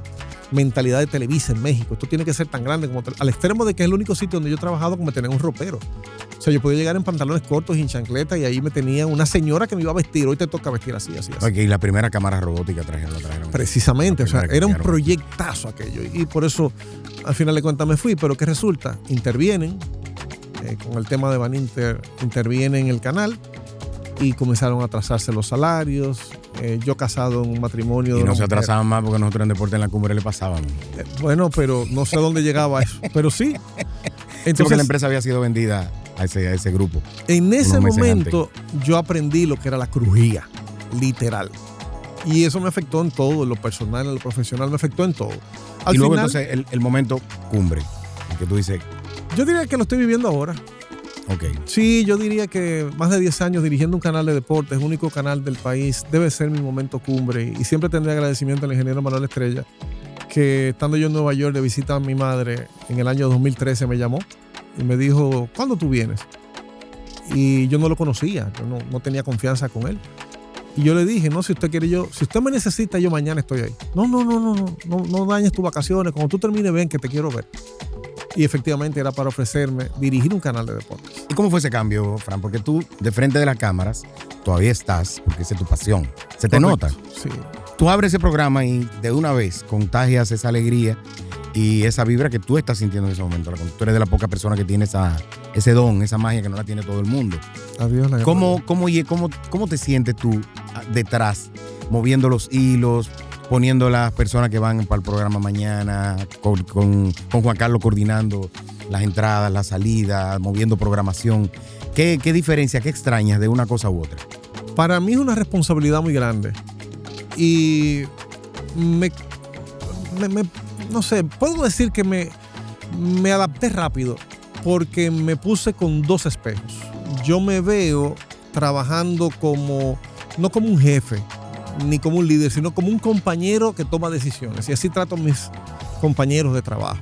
mentalidad de Televisa en México. Esto tiene que ser tan grande como al extremo de que es el único sitio donde yo he trabajado como tener un ropero. O sea, yo podía llegar en pantalones cortos y en chancleta y ahí me tenía una señora que me iba a vestir. Hoy te toca vestir así. Ok, y la primera cámara robótica trajeron. Precisamente, o sea, era un proyectazo aquello. Y por eso, al final de cuentas, me fui. Pero ¿qué resulta? Intervienen, con el tema de Baninter, intervienen el canal y comenzaron a atrasarse los salarios. Yo casado en un matrimonio. Y no se atrasaban más porque nosotros en Deporte en la Cumbre le pasábamos. Bueno, pero no sé a dónde llegaba eso. Pero sí. Entonces, porque la empresa había sido vendida a ese grupo. En ese momento yo aprendí lo que era la crujía, literal. Y eso me afectó en todo, en lo personal, en lo profesional, me afectó en todo. Y luego entonces el momento cumbre, el que tú dices. Yo diría que lo estoy viviendo ahora. Ok. Sí, yo diría que más de 10 años dirigiendo un canal de deportes, único canal del país, debe ser mi momento cumbre. Y siempre tendré agradecimiento al ingeniero Manuel Estrella, que estando yo en Nueva York de visita a mi madre en el año 2013 me llamó y me dijo, ¿cuándo tú vienes? Y yo no lo conocía, yo no tenía confianza con él. Y yo le dije, no, si usted quiere si usted me necesita, yo mañana estoy ahí. No dañes tus vacaciones, cuando tú termines ven que te quiero ver. Y efectivamente era para ofrecerme dirigir un canal de deportes. ¿Y cómo fue ese cambio, Fran? Porque tú, de frente de las cámaras, todavía estás, porque esa es tu pasión. Se te nota. Sí. Tú abres ese programa y de una vez contagias esa alegría y esa vibra que tú estás sintiendo en ese momento. Tú eres de las pocas personas que tiene ese don, esa magia que no la tiene todo el mundo. Adiós. ¿Cómo te sientes tú detrás, moviendo los hilos, poniendo las personas que van para el programa mañana, con Juan Carlos coordinando las entradas, las salidas, moviendo programación? ¿Qué diferencia, qué extrañas de una cosa u otra? Para mí es una responsabilidad muy grande. Y no sé, puedo decir que me adapté rápido porque me puse con dos espejos. Yo me veo trabajando no como un jefe, ni como un líder, sino como un compañero que toma decisiones. Y así trato a mis compañeros de trabajo.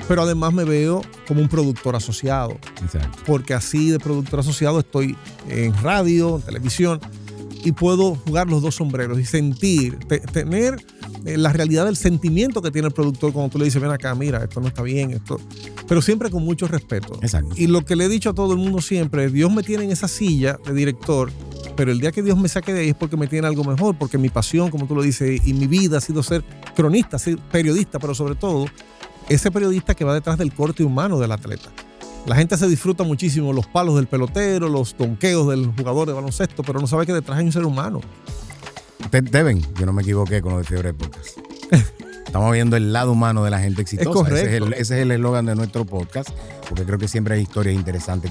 Pero además me veo como un productor asociado. Exacto. Porque así de productor asociado estoy en radio, en televisión, y puedo jugar los dos sombreros y sentir, tener la realidad del sentimiento que tiene el productor cuando tú le dices, ven acá, mira, esto no está bien, esto. Pero siempre con mucho respeto. Exacto. Y lo que le he dicho a todo el mundo siempre, Dios me tiene en esa silla de director, pero el día que Dios me saque de ahí es porque me tiene algo mejor, porque mi pasión, como tú lo dices, y mi vida ha sido ser cronista, ser periodista, pero sobre todo ese periodista que va detrás del corte humano del atleta. La gente se disfruta muchísimo los palos del pelotero, los donqueos del jugador de baloncesto, pero no sabe que detrás hay un ser humano. Deben, yo no me equivoqué con lo de Fiebre de Podcast. Estamos viendo el lado humano de la gente exitosa. Es correcto. Ese es el eslogan de nuestro podcast, porque creo que siempre hay historias interesantes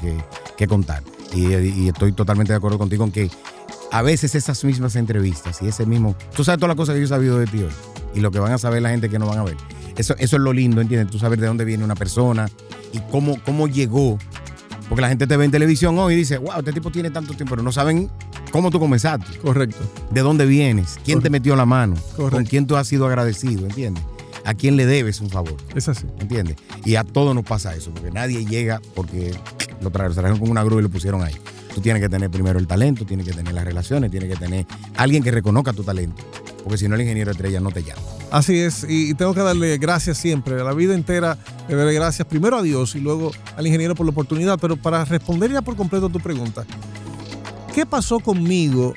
que contar. Y estoy totalmente de acuerdo contigo en que a veces esas mismas entrevistas y ese mismo... Tú sabes todas las cosas que yo he sabido de ti hoy y lo que van a saber la gente que no van a ver. Eso es lo lindo, ¿entiendes? Tú sabes de dónde viene una persona y cómo llegó. Porque la gente te ve en televisión hoy y dice, wow, este tipo tiene tanto tiempo, pero no saben cómo tú comenzaste. Correcto. De dónde vienes, quién te metió la mano, correcto, con quién tú has sido agradecido, ¿entiendes? A quién le debes un favor. Es así. ¿Entiendes? Y a todos nos pasa eso, porque nadie llega porque lo trajeron con una grúa y lo pusieron ahí. Tú tienes que tener primero el talento, tienes que tener las relaciones, tienes que tener alguien que reconozca tu talento, porque si no el ingeniero estrella no te llama. Así es, y tengo que darle gracias siempre, la vida entera le daré gracias primero a Dios y luego al ingeniero por la oportunidad. Pero para responder ya por completo a tu pregunta, ¿qué pasó conmigo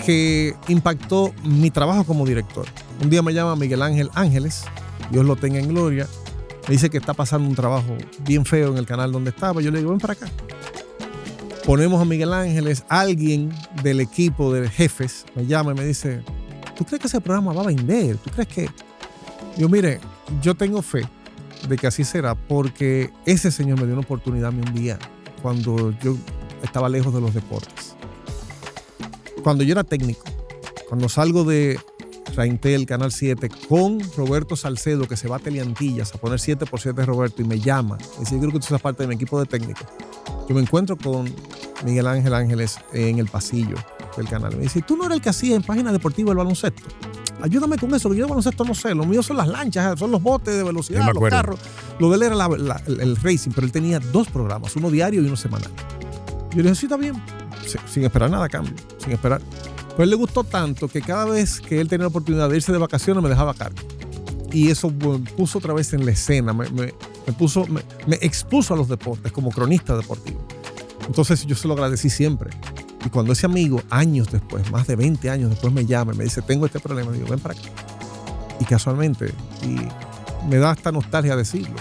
que impactó mi trabajo como director? Un día me llama Miguel Ángel Ángeles, Dios lo tenga en gloria, me dice que está pasando un trabajo bien feo en el canal donde estaba. Yo le digo, ven para acá. Ponemos a Miguel Ángeles, alguien del equipo de jefes me llama y me dice, ¿tú crees que ese programa va a vender? ¿Tú crees que...? Yo, mire, yo tengo fe de que así será, porque ese señor me dio una oportunidad a mí un día cuando yo estaba lejos de los deportes. Cuando yo era técnico, cuando salgo de Raintel, Canal 7, con Roberto Salcedo, que se va a Teleantillas a poner 7x7 Roberto, y me llama, y dice, yo creo que tú seas parte de mi equipo de técnico. Yo me encuentro con Miguel Ángel Ángeles en el pasillo del canal. Me dice, ¿tú no eres el que hacía en Página Deportiva el baloncesto? Ayúdame con eso, que yo de baloncesto no sé. Lo mío son las lanchas, son los botes de velocidad, los carros. Lo de él era el racing, pero él tenía 2 programas, uno diario y uno semanal. Yo le dije, sí, está bien, sin esperar nada a cambio, sin esperar. Pero a él le gustó tanto que cada vez que él tenía la oportunidad de irse de vacaciones me dejaba a cargo. Y eso me puso otra vez en la escena, me expuso a los deportes como cronista deportivo. Entonces yo se lo agradecí siempre. Y cuando ese amigo, años después, más de 20 años después, me llama y me dice, tengo este problema, digo, ven para acá. Y casualmente, y me da hasta nostalgia decirlo,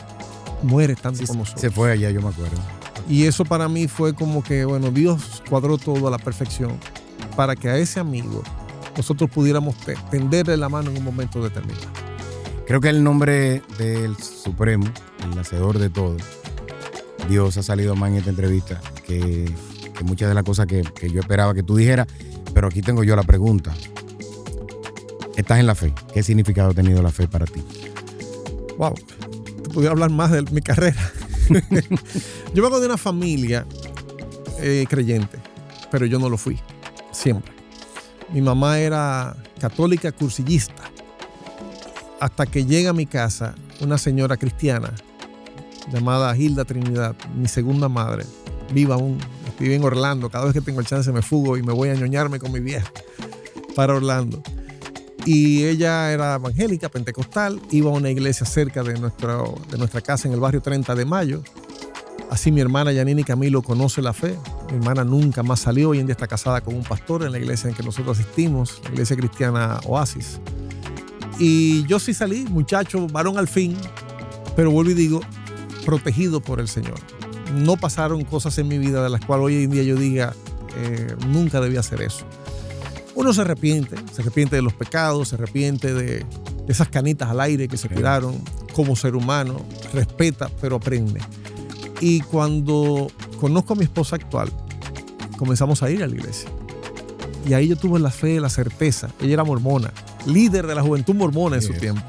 muere tanto como nosotros. Se fue allá, yo me acuerdo. Y eso para mí fue como que, bueno, Dios cuadró todo a la perfección para que a ese amigo nosotros pudiéramos tenderle la mano en un momento determinado. Creo que el nombre del Supremo, el hacedor de todo, Dios ha salido más en esta entrevista que muchas de las cosas que yo esperaba que tú dijeras, pero aquí tengo yo la pregunta. ¿Estás en la fe? ¿Qué significado ha tenido la fe para ti? Wow, te pudiera hablar más de mi carrera. Yo vengo de una familia creyente, pero yo no lo fui, siempre. Mi mamá era católica cursillista, hasta que llega a mi casa una señora cristiana llamada Hilda Trinidad, mi segunda madre, viva aún. Viví en Orlando. Cada vez que tengo el chance me fugo y me voy a ñoñarme con mi vieja para Orlando. Y ella era evangélica, pentecostal, iba a una iglesia cerca de nuestra casa en el barrio 30 de Mayo. Así mi hermana Yanini Camilo conoce la fe. Mi hermana nunca más salió, hoy en día está casada con un pastor en la iglesia en que nosotros asistimos, la iglesia cristiana Oasis. Y yo sí salí, muchacho, varón al fin, pero vuelvo y digo, protegido por el Señor. No pasaron cosas en mi vida de las cuales hoy en día yo diga, nunca debía hacer eso. Uno se arrepiente de los pecados, se arrepiente de esas canitas al aire que se tiraron como ser humano, respeta, pero aprende. Y cuando conozco a mi esposa actual, comenzamos a ir a la iglesia. Y ahí yo tuve la fe, la certeza. Ella era mormona, líder de la juventud mormona en su tiempo.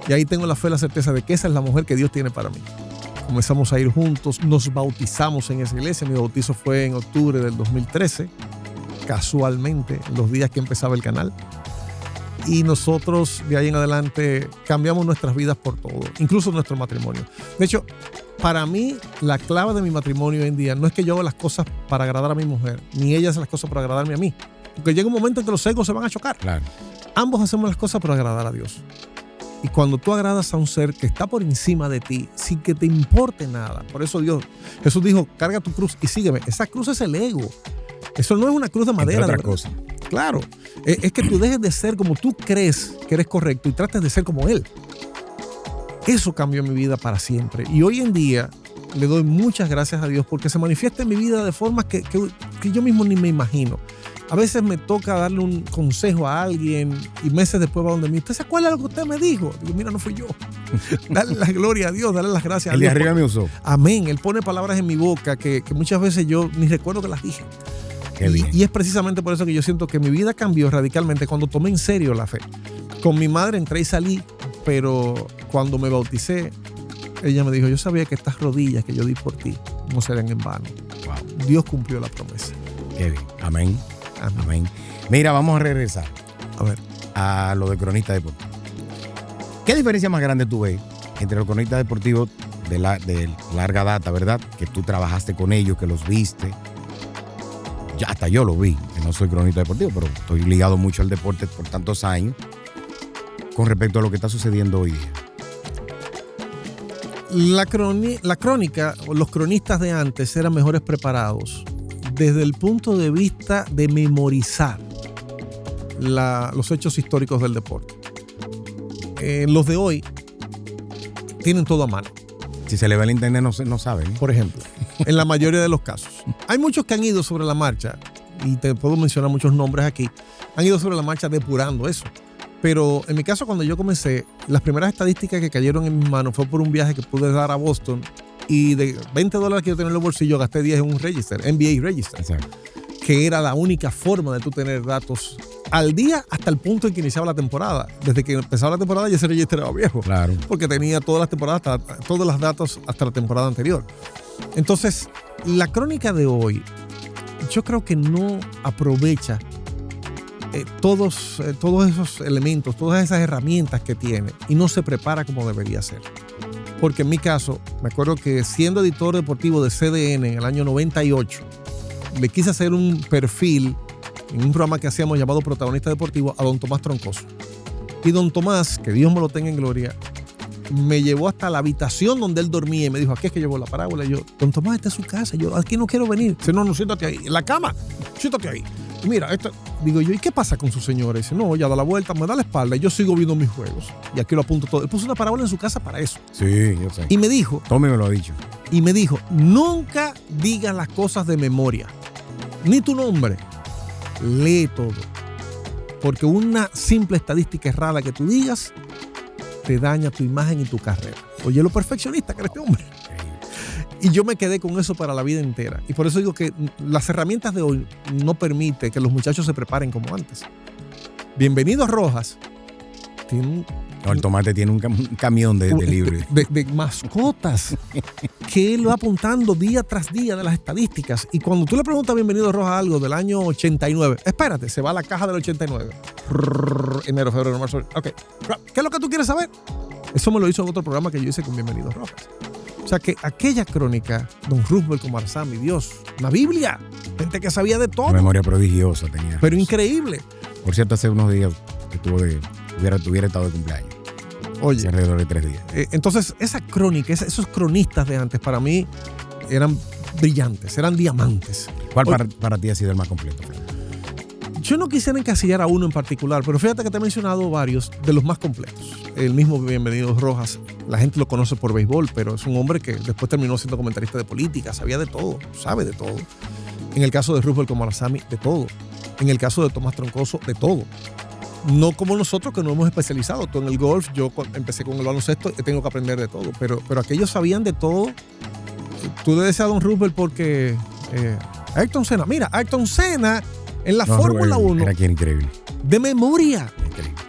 Y ahí tengo la fe, la certeza de que esa es la mujer que Dios tiene para mí. Comenzamos a ir juntos, nos bautizamos en esa iglesia. Mi bautizo fue en octubre del 2013, casualmente, en los días que empezaba el canal. Y nosotros de ahí en adelante cambiamos nuestras vidas por todo, incluso nuestro matrimonio. De hecho, para mí, la clave de mi matrimonio hoy en día no es que yo haga las cosas para agradar a mi mujer, ni ella hace las cosas para agradarme a mí. Porque llega un momento en que los egos se van a chocar. Claro. Ambos hacemos las cosas para agradar a Dios. Y cuando tú agradas a un ser que está por encima de ti, sin que te importe nada. Por eso Jesús dijo, carga tu cruz y sígueme. Esa cruz es el ego. Eso no es una cruz de madera. Otra cosa. Claro. Es que tú dejes de ser como tú crees que eres correcto y trates de ser como Él. Eso cambió mi vida para siempre. Y hoy en día le doy muchas gracias a Dios porque se manifiesta en mi vida de formas que yo mismo ni me imagino. A veces me toca darle un consejo a alguien y meses después va donde mí. ¿Usted se acuerda de lo que usted me dijo? Digo, mira, no fui yo. Dale la gloria a Dios, dale las gracias a Dios. El de arriba me usó. Amén. Él pone palabras en mi boca que muchas veces yo ni recuerdo que las dije. Y es precisamente por eso que yo siento que mi vida cambió radicalmente cuando tomé en serio la fe. Con mi madre entré y salí, pero cuando me bauticé, ella me dijo, yo sabía que estas rodillas que yo di por ti no serían en vano. Wow. Dios cumplió la promesa. Qué bien. Amén. Amén. Mira, vamos a regresar a lo de cronista deportivo. ¿Qué diferencia más grande tú ves entre los cronistas deportivos de larga data, verdad? Que tú trabajaste con ellos, que los viste. Ya hasta yo lo vi, que no soy cronista deportivo, pero estoy ligado mucho al deporte por tantos años. con respecto a lo que está sucediendo hoy día? La crónica, o los cronistas de antes eran mejores preparados desde el punto de vista de memorizar los hechos históricos del deporte. Los de hoy tienen todo a mano. Si se le va el internet no saben. Por ejemplo, en la mayoría de los casos. Hay muchos que han ido sobre la marcha, y te puedo mencionar muchos nombres aquí, han ido sobre la marcha depurando eso. Pero en mi caso, cuando yo comencé, las primeras estadísticas que cayeron en mis manos fue por un viaje que pude dar a Boston, y de $20 que yo tenía en el bolsillo, gasté 10 en un register, NBA Register. Exacto. Que era la única forma de tú tener datos al día hasta el punto en que iniciaba la temporada. Desde que empezaba la temporada ya ese register era viejo. Claro. Porque tenía todas las temporadas, todos los datos hasta la temporada anterior. Entonces, la crónica de hoy, yo creo que no aprovecha todos esos elementos, todas esas herramientas que tiene, y no se prepara como debería ser. Porque en mi caso, me acuerdo que siendo editor deportivo de CDN en el año 98, le quise hacer un perfil en un programa que hacíamos llamado Protagonista Deportivo a don Tomás Troncoso. Y don Tomás, que Dios me lo tenga en gloria, me llevó hasta la habitación donde él dormía y me dijo, aquí es que llevo la parábola. Y yo, don Tomás, esta es su casa. Yo, aquí no quiero venir. Dice, no, siéntate ahí. En la cama, siéntate ahí. Y mira, digo yo, ¿y qué pasa con su señora? Y dice, no, ya da la vuelta, me da la espalda y yo sigo viendo mis juegos. Y aquí lo apunto todo. Él puso una parábola en su casa para eso. Sí, yo sé. Y me dijo, Tommy me lo ha dicho. Y me dijo, nunca digas las cosas de memoria, ni tu nombre. Lee todo. Porque una simple estadística errada que tú digas te daña tu imagen y tu carrera. Oye, lo perfeccionista que era este hombre. Y yo me quedé con eso para la vida entera. Y por eso digo que las herramientas de hoy no permiten que los muchachos se preparen como antes. Bienvenidos Rojas. No, el Tomate tiene un camión de libros. De mascotas que él va apuntando día tras día de las estadísticas. Y cuando tú le preguntas a Bienvenido Rojas algo del año 89, espérate, se va a la caja del 89. Enero, febrero, marzo. Ok. ¿Qué es lo que tú quieres saber? Eso me lo hizo en otro programa que yo hice con Bienvenido Rojas. O sea que aquella crónica, don Roosevelt con Marzán, mi Dios, una Biblia, gente que sabía de todo. Una memoria prodigiosa tenía. Pero increíble. Por cierto, hace unos días hubiera estado de cumpleaños. Oye, alrededor de 3 días. Entonces, esa crónica, esos cronistas de antes, para mí, eran brillantes, eran diamantes. ¿Cuál para ti ha sido el más completo? Yo no quisiera encasillar a uno en particular, pero fíjate que te he mencionado varios de los más completos. El mismo Bienvenido Rojas, la gente lo conoce por béisbol, pero es un hombre que después terminó siendo comentarista de política, sabía de todo, sabe de todo. En el caso de Roosevelt con Marzami, de todo. En el caso de Tomás Troncoso, de todo. No como nosotros que nos hemos especializado. Tú en el golf, yo empecé con el baloncesto y tengo que aprender de todo. Pero aquellos sabían de todo. Tú le decías a don Roosevelt porque Ayrton Senna. Mira, Ayrton Senna en la Fórmula 1. Era quien increíble. De memoria. Increíble.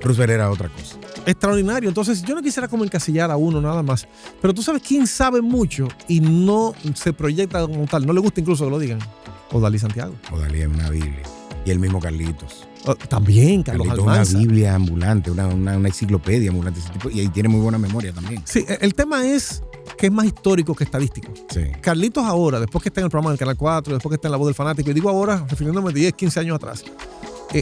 Roosevelt era otra cosa. Extraordinario. Entonces, yo no quisiera como encasillar a uno nada más. Pero tú sabes quién sabe mucho y no se proyecta como tal. No le gusta incluso que lo digan. Odalí Santiago. Odalí es una Biblia. Y el mismo Carlitos. También, Carlos Almanza. Una Biblia ambulante, una enciclopedia ambulante. Ese tipo, y tiene muy buena memoria también. Sí, el tema es que es más histórico que estadístico. Sí. Carlitos ahora, después que está en el programa del Canal 4, después que está en La Voz del Fanático, y digo ahora, refiriéndome 10, 15 años atrás,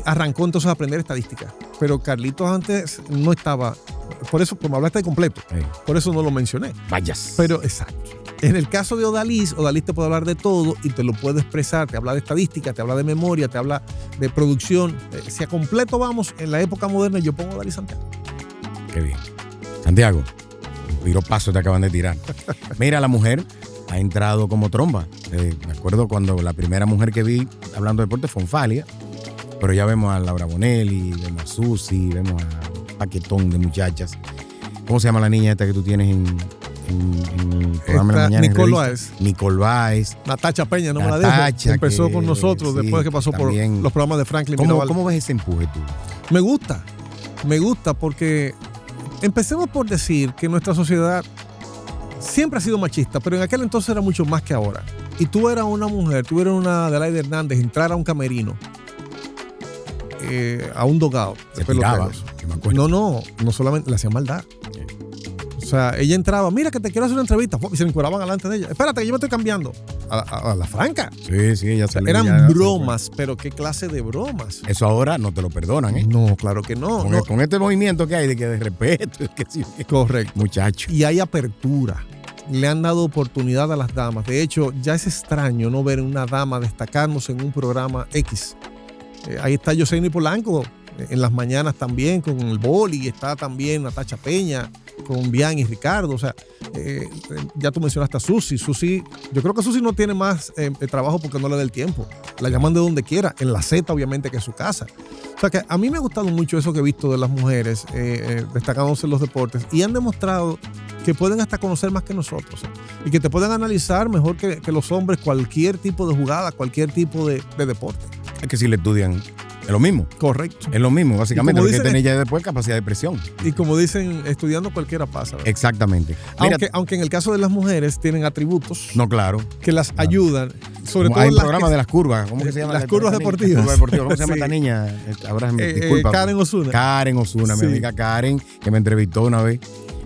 arrancó entonces a aprender estadística. Pero Carlitos antes no estaba, por eso, como hablaste de completo, sí. Por eso no lo mencioné. Vayas. Pero, exacto. En el caso de Odalí te puede hablar de todo y te lo puede expresar, te habla de estadística, te habla de memoria, te habla de producción. Si a completo vamos, en la época moderna yo pongo a Odalí Santiago. Qué bien. Santiago, un piropazo te acaban de tirar. Mira, la mujer ha entrado como tromba. Me acuerdo cuando la primera mujer que vi hablando de deporte fue Onfalia, pero ya vemos a Laura Bonelli, vemos a Susi, vemos a un paquetón de muchachas. ¿Cómo se llama la niña esta que tú tienes en el programa de la mañana? Nicole Báez. Natacha Peña, no me la dejo. Empezó con nosotros después que pasó también por los programas de Franklin Mirabal. ¿Cómo ves ese empuje tú? Me gusta porque empecemos por decir que nuestra sociedad siempre ha sido machista, pero en aquel entonces era mucho más que ahora. Y tú eras una mujer, tú eras una Adelaide Hernández, entrar a un camerino, a un dogado. Se tiraba, no solamente le hacían maldad. sea, ella entraba, mira que te quiero hacer una entrevista, y se encueraban delante de ella. Espérate, que yo me estoy cambiando. A la franca. Sí, ella o sea, eran bromas, pero ¿qué clase de bromas? Eso ahora no te lo perdonan, ¿eh? No, claro que no. Con este movimiento que hay de respeto. Que sí, correcto. Muchacho. Y hay apertura. Le han dado oportunidad a las damas. De hecho, ya es extraño no ver una dama destacarnos en un programa X. Ahí está Yoseini Polanco en las mañanas también con el boli. Está también Natacha Peña con Bian y Ricardo. O sea, ya tú mencionaste a Susi. Susi, yo creo que Susi no tiene más trabajo porque no le da el tiempo. La llaman de donde quiera. En la Z, obviamente, que es su casa. O sea que a mí me ha gustado mucho eso que he visto de las mujeres destacándose en los deportes y han demostrado que pueden hasta conocer más que nosotros y que te pueden analizar mejor que los hombres cualquier tipo de jugada, cualquier tipo de deporte. Es que si le estudian, es lo mismo. Correcto. Es lo mismo, básicamente. Lo que tiene ella después capacidad de presión. Y como dicen, estudiando cualquiera pasa, ¿verdad? Exactamente. Aunque en el caso de las mujeres tienen atributos. No, claro. Que las ayudan. Sobre todo hay un programa de las curvas. ¿Cómo que se llama? Las curvas deportivas. ¿Cómo se llama esta niña? Ahora disculpa. Karen Osuna. Karen Osuna, mi amiga Karen, que me entrevistó una vez.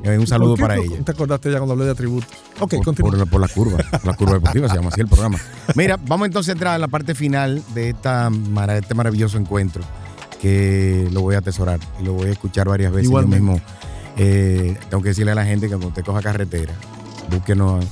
Un saludo para ella. ¿Te acordaste ya cuando hablé de atributos? Ok, continúa. Por la curva deportiva se llama así el programa. Mira, vamos entonces a entrar a la parte final de este maravilloso encuentro que lo voy a atesorar y lo voy a escuchar varias veces. Igualmente. Yo mismo tengo que decirle a la gente que cuando usted coja carretera, búsquenos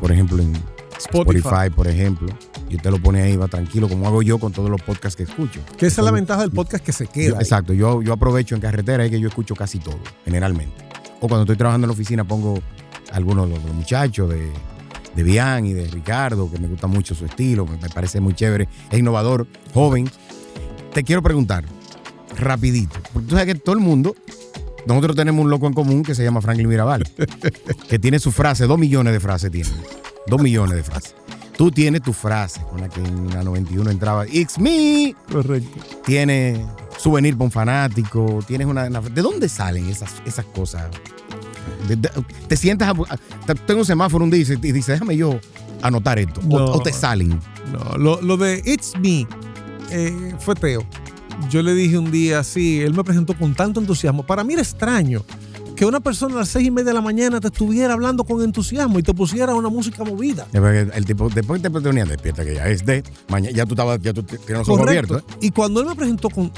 por ejemplo, en Spotify, por ejemplo, y usted lo pone ahí, va tranquilo, como hago yo con todos los podcasts que escucho. Que esa es la ventaja del podcast, que se queda. Exacto, yo aprovecho en carretera, es que yo escucho casi todo, generalmente. O cuando estoy trabajando en la oficina pongo algunos de los muchachos de Bian y de Ricardo, que me gusta mucho su estilo, me parece muy chévere, es innovador, joven. Te quiero preguntar, rapidito, porque tú sabes que todo el mundo, nosotros tenemos un loco en común que se llama Franklin Mirabal, que tiene su frase, 2 millones de frases tiene, 2 millones de frases. Tú tienes tu frase con la que en la 91 entraba It's me. Correcto. Tienes souvenir para un fanático. Tienes una ¿de dónde salen esas cosas? Te sientas tengo un semáforo un día y dice, déjame yo anotar esto. No, o te salen. No, lo de It's me fue Teo. Yo le dije un día, sí, él me presentó con tanto entusiasmo. Para mí era extraño que una persona a las 6:30 de la mañana te estuviera hablando con entusiasmo y te pusiera una música movida. El tipo, después te ponía despierta, que ya es de mañana, ya tú tienes los ojos abiertos. Y cuando él me presentó con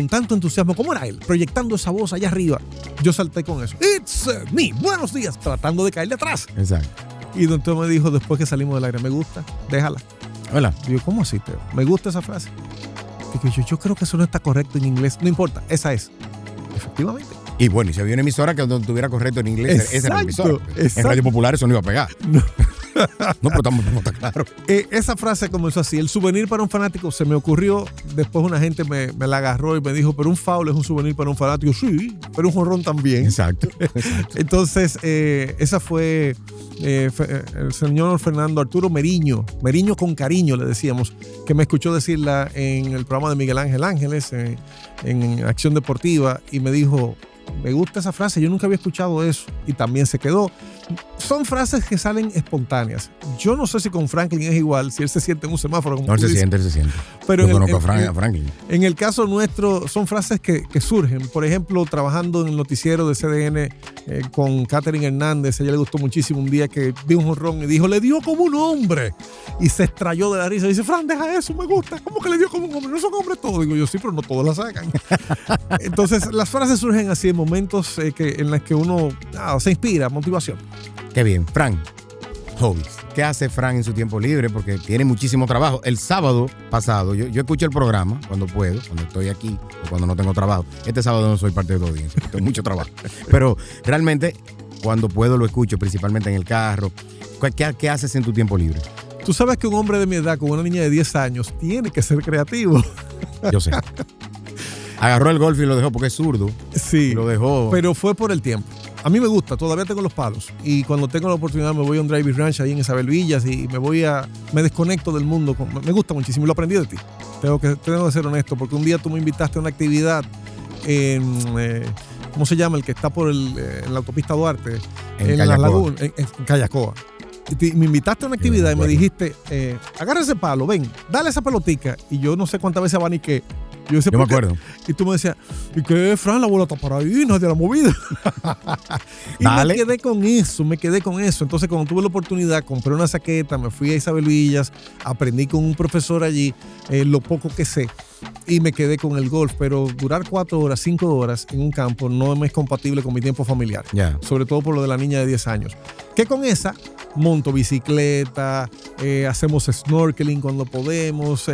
tanto entusiasmo, ¿cómo era él? Proyectando esa voz allá arriba, yo salté con eso. It's me, buenos días, tratando de caerle atrás. Exacto. Y entonces me dijo, después que salimos del aire, me gusta, déjala. Hola. Y yo, ¿cómo así, Teo? Me gusta esa frase. Y yo creo que eso no está correcto en inglés. No importa, esa es. Efectivamente. Y bueno, y si había una emisora que donde estuviera correcto en inglés, esa era la emisora. Exacto. En Radio Popular eso no iba a pegar. No. No, pero estamos claro. Esa frase comenzó así. El souvenir para un fanático se me ocurrió. Después una gente me la agarró y me dijo, pero un foul es un souvenir para un fanático. Sí, pero un jonrón también. Exacto. Entonces, esa fue el señor Fernando Arturo Meriño con cariño le decíamos, que me escuchó decirla en el programa de Miguel Ángel Ángeles, en Acción Deportiva, y me dijo, me gusta esa frase, yo nunca había escuchado eso, y también se quedó. Son frases que salen espontáneas. Yo no sé si con Franklin es igual, si él se siente en un semáforo. Como no, él se siente. Pero yo conozco a Franklin. En el caso nuestro, son frases que surgen. Por ejemplo, trabajando en el noticiero de CDN con Catherine Hernández, a ella le gustó muchísimo un día que dio un jonrón y dijo, le dio como un hombre. Y se estrelló de la risa y dice, Fran, deja eso, me gusta. ¿Cómo que le dio como un hombre? No son hombres todos. Digo yo, sí, pero no todos la sacan. Entonces, las frases surgen así en momentos en los que uno se inspira, motivación. Qué bien. Fran, hobbies. ¿Qué hace Fran en su tiempo libre? Porque tiene muchísimo trabajo. El sábado pasado, yo escucho el programa cuando puedo, cuando estoy aquí o cuando no tengo trabajo. Este sábado no soy parte de la audiencia, tengo mucho trabajo. Pero realmente, cuando puedo lo escucho, principalmente en el carro. ¿Qué haces en tu tiempo libre? Tú sabes que un hombre de mi edad con una niña de 10 años tiene que ser creativo. Yo sé. Agarró el golf y lo dejó porque es zurdo. Sí. Lo dejó. Pero fue por el tiempo. A mí me gusta, todavía tengo los palos. Y cuando tengo la oportunidad me voy a un driving ranch ahí en Isabel Villas y me desconecto del mundo. Me gusta muchísimo y lo aprendí de ti. Tengo que ser honesto, porque un día tú me invitaste a una actividad en, ¿cómo se llama? El que está en la autopista Duarte. En la laguna, en Callacoa. Me invitaste a una actividad y me dijiste, agarra ese palo, ven, dale esa pelotica. Y yo no sé cuántas veces abaniqué decía, Yo me acuerdo. Y tú me decías, ¿y qué, Fran? La bola está para ahí, nadie la ha movido. Y Dale. me quedé con eso. Entonces, cuando tuve la oportunidad, compré una saqueta, me fui a Isabel Villas, aprendí con un profesor allí lo poco que sé y me quedé con el golf. Pero durar 4 horas, 5 horas en un campo no me es compatible con mi tiempo familiar. Ya. Sobre todo por lo de la niña de 10 años. Que con esa monto bicicleta, hacemos snorkeling cuando podemos.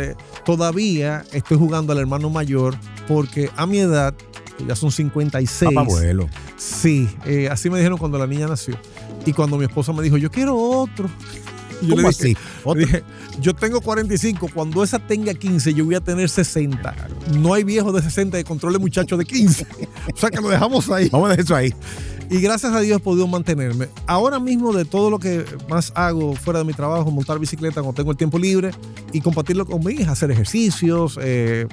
Todavía estoy jugando al hermano mayor porque a mi edad, que ya son 56. Papá abuelo. Sí, así me dijeron cuando la niña nació. Y cuando mi esposa me dijo, yo quiero otro. Y yo ¿Cómo le dije, así? le dije, yo tengo 45, cuando esa tenga 15 yo voy a tener 60. No hay viejo de 60 que controle muchacho de 15. O sea que lo dejamos ahí. Vamos a dejar eso ahí. Y gracias a Dios he podido mantenerme. Ahora mismo, de todo lo que más hago fuera de mi trabajo, montar bicicleta cuando tengo el tiempo libre y compartirlo con mi hija, hacer ejercicios,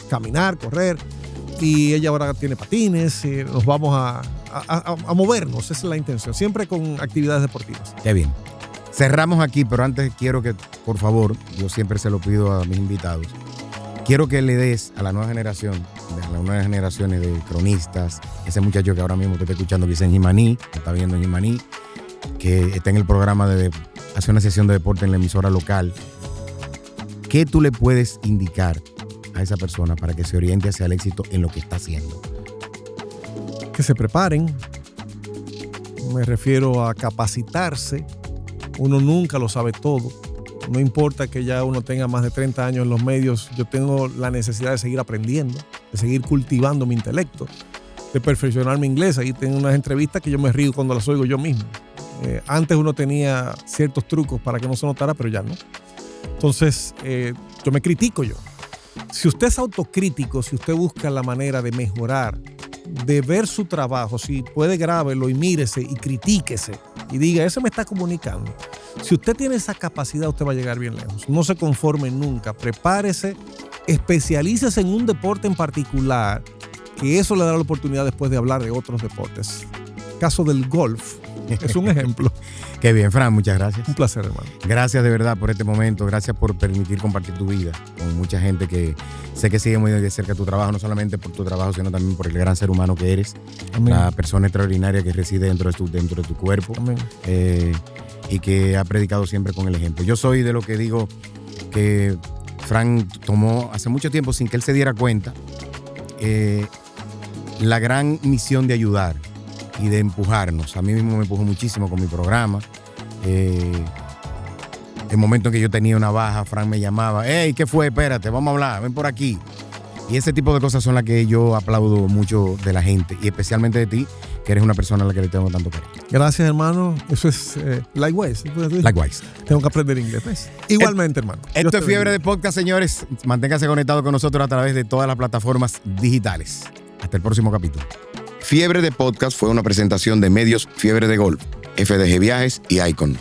caminar, correr. Y ella ahora tiene patines y nos vamos a movernos. Esa es la intención, siempre con actividades deportivas. Qué bien. Cerramos aquí, pero antes quiero que, por favor, yo siempre se lo pido a mis invitados, quiero que le des a la nueva generación, a las nuevas generaciones de cronistas, ese muchacho que ahora mismo te está escuchando, que está en Jimaní, que está viendo en Jimaní, que está en el programa hace una sesión de deporte en la emisora local. ¿Qué tú le puedes indicar a esa persona para que se oriente hacia el éxito en lo que está haciendo? Que se preparen. Me refiero a capacitarse. Uno nunca lo sabe todo. No importa que ya uno tenga más de 30 años en los medios, yo tengo la necesidad de seguir aprendiendo, de seguir cultivando mi intelecto, de perfeccionar mi inglés. Ahí tengo unas entrevistas que yo me río cuando las oigo yo mismo. Antes uno tenía ciertos trucos para que no se notara, pero ya no. Entonces, yo me critico yo. Si usted es autocrítico, si usted busca la manera de mejorar, de ver su trabajo, si puede, grábelo y mírese y critíquese y diga, eso me está comunicando. Si usted tiene esa capacidad, usted va a llegar bien lejos. No se conforme nunca, prepárese, especialícese en un deporte en particular, que eso le dará la oportunidad después de hablar de otros deportes. Caso del golf es un ejemplo. Qué bien, Fran, muchas gracias. Un placer, hermano. Gracias de verdad por este momento, gracias por permitir compartir tu vida con mucha gente que sé que sigue muy de cerca tu trabajo, no solamente por tu trabajo, sino también por el gran ser humano que eres. Amén. La persona extraordinaria que reside dentro de tu cuerpo. Amén. Y que ha predicado siempre con el ejemplo. Yo soy de lo que digo que Fran tomó hace mucho tiempo, sin que él se diera cuenta, la gran misión de ayudar y de empujarnos. A mí mismo me empujó muchísimo con mi programa. El momento en que yo tenía una baja, Fran me llamaba, hey, ¿qué fue? Espérate, vamos a hablar, ven por aquí. Y ese tipo de cosas son las que yo aplaudo mucho de la gente, y especialmente de ti, que eres una persona a la que le tengo tanto cariño. Gracias, hermano. Eso es likewise. Likewise. Tengo que aprender inglés, ¿ves? Igualmente, hermano. Esto es Fiebre de Podcast, señores. Manténgase conectado con nosotros a través de todas las plataformas digitales. Hasta el próximo capítulo. Fiebre de Podcast fue una presentación de Medios Fiebre de Golf, FDG Viajes y Icon.